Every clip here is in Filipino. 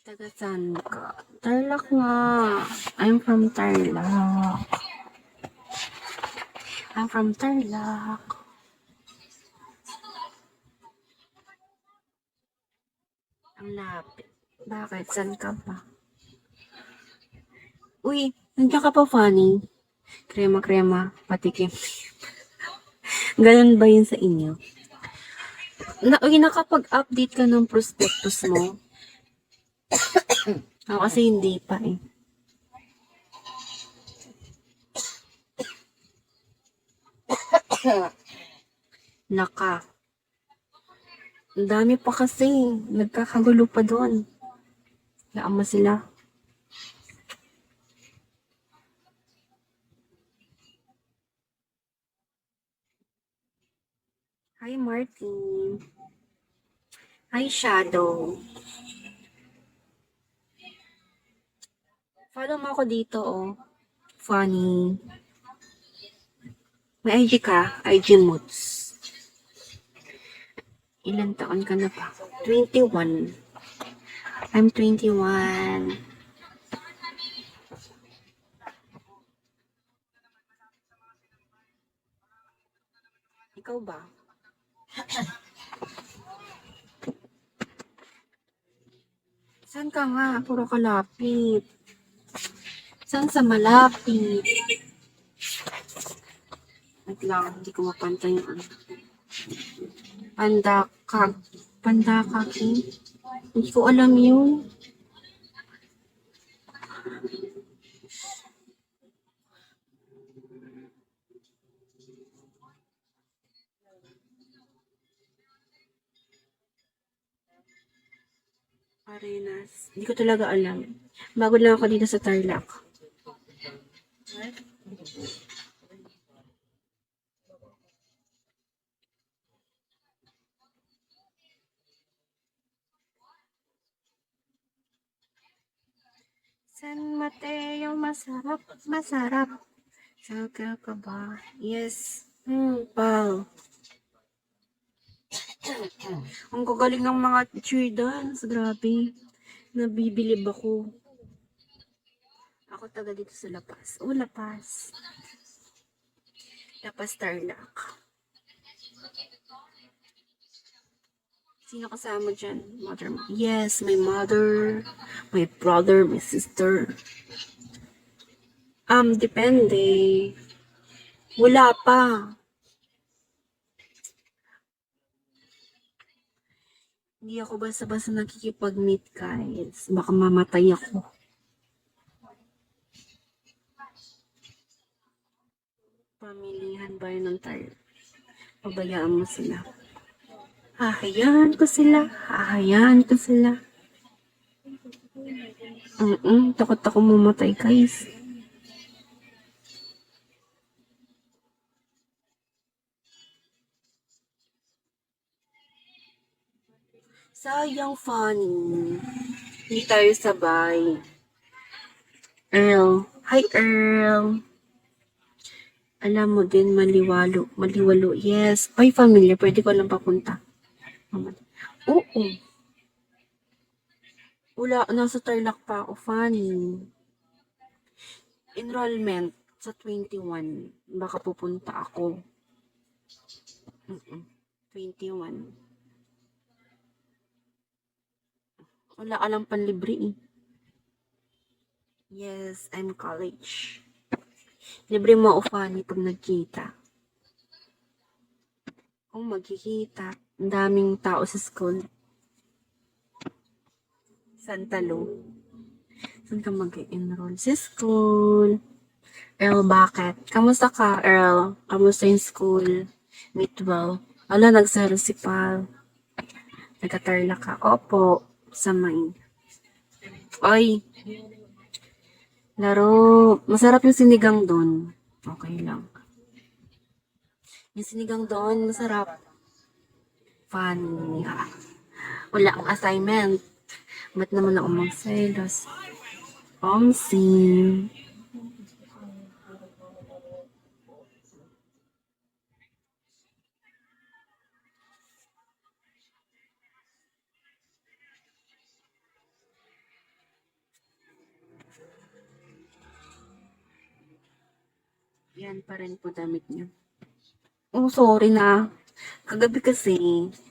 Taga saan ka? Tarlac nga. I'm from Tarlac. I'm from Tarlac. Ang lapit. Bakit? Saan ka ba? Uy, nandiyan ka pa, Fanny. Krema-krema, patikim. Ganun ba yun sa inyo? Uy, nakapag-update ka ng prospectus mo? Ako kasi hindi pa eh. Naka. Ang dami pa kasi. Nagkakagulo pa doon. Naama sila. Hi, Martin. Hi, Shadow. Follow mo ako dito, oh. Funny. May IG ka? IG Moods. Ilan taon ka na pa? 21. I'm 21. Ikaw ba? Saan ka nga? Puro kalapit. Saan sa malapit? Wait lang, hindi ko mapantay yung ano. Pandakag. Pandakag eh. Hindi ko alam yun. Arenas. Hindi ko talaga alam. Bago lang ako dito sa Tarlac. San Mateo, masarap, masarap. Saka ka ba? Yes. Pal. Ang gagaling ng mga teacher dance. Grabe. Nabibilib ako. Ako taga dito sa Lapas. Oh, Lapas. Lapas Tarlac. Sino kasama dyan? Mother mo? Yes, my mother, my brother, my sister. Depende. Wala pa. Hindi ako basta-basta nakikipag-meet, guys. Baka mamatay ako. Pamilihan ba yun ng tayo? Pabayaan mo sila. Hahayaan ko sila. Hahayaan ko sila. Takot ako mamatay, guys. Sayang, Funny. Hindi tayo sabay. Earl. Hi, Earl. Alam mo din, maliwalo. Maliwalo, yes. Ay, familiar. Pwede ko lang papunta. Oo. Wala, nasa Tarlac pa ako, Funny. Enrollment sa 21. Baka pupunta ako. 21. Wala ka lang panlibre eh. Yes, I'm college. Libre mo ako, Funny, pag nagkita. Kung magkikita, ang daming tao sa school. Santa Lu. Saan ka mag-enroll? Sa school. Earl, bakit? Kamusta ka, Earl? Kamusta yung school? Meet well. Ala, nagsaro si Pal. Nagkatarla ka. Opo, sa main. Oy, laro. Masarap yung sinigang doon. Okay lang. Yung sinigang doon, masarap. Funny. Wala akong assignment. Ba't naman ako magselos? Omsim. Yan pa rin po damit niyo. Oh, sorry na. Kagabi kasi,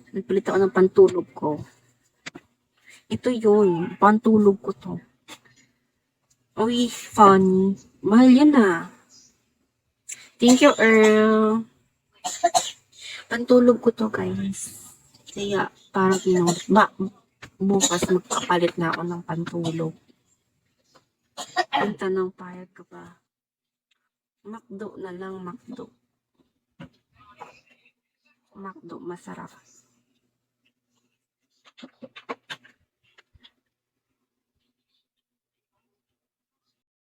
nagpalit ako ng pantulog ko. Ito yun. Pantulog ko to. Uy, funny. Mahal yan ah. Thank you, Earl. Pantulog ko to, guys. Kaya, parang bukas magpapalit na ako ng pantulog. Ang tanong, payag ka ba? McDo na lang, McDo. McDo, masarap.